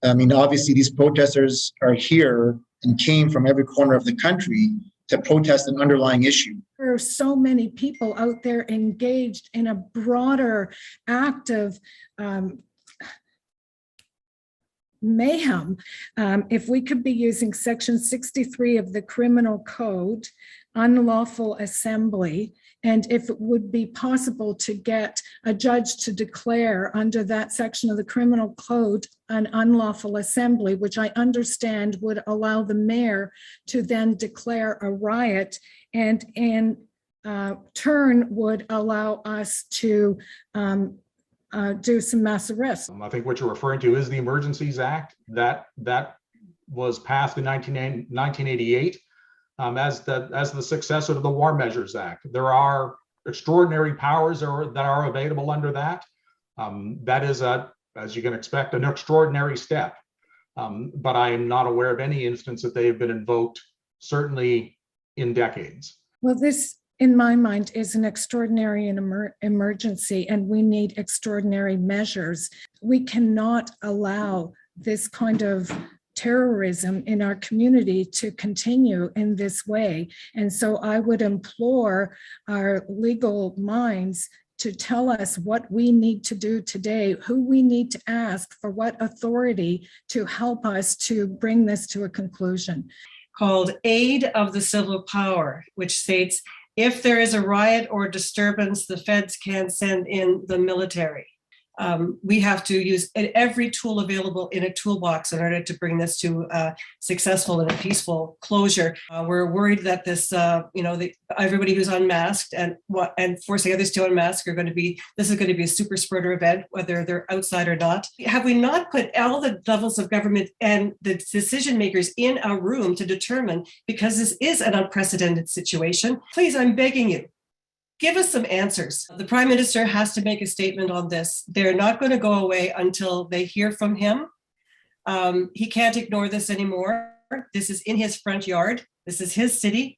I mean, obviously, these protesters are here and came from every corner of the country to protest an underlying issue. There are so many people out there engaged in a broader act of mayhem. If we could be using Section 63 of the Criminal Code, unlawful assembly, and if it would be possible to get a judge to declare under that section of the Criminal Code an unlawful assembly, which I understand would allow the mayor to then declare a riot, and in turn would allow us to do some mass arrests. I think what you're referring to is the Emergencies Act that was passed in 1988 as the successor to the War Measures Act. There are extraordinary powers that are available under that. That is, as you can expect, an extraordinary step. But I am not aware of any instance that they have been invoked, certainly in decades. Well, this, in my mind, is an extraordinary emergency, and we need extraordinary measures. We cannot allow this kind of terrorism in our community to continue in this way. And so I would implore our legal minds to tell us what we need to do today, who we need to ask for what authority to help us to bring this to a conclusion. Called Aid of the Civil Power, which states, if there is a riot or disturbance, the feds can send in the military. We have to use every tool available in a toolbox in order to bring this to a successful and a peaceful closure. We're worried that this, everybody who's unmasked and forcing others to unmask this is going to be a super spreader event, whether they're outside or not. Have we not put all the levels of government and the decision makers in a room to determine, because this is an unprecedented situation? Please, I'm begging you, give us some answers. The Prime Minister has to make a statement on this. They're not going to go away until they hear from him. He can't ignore this anymore. This is in his front yard. This is his city.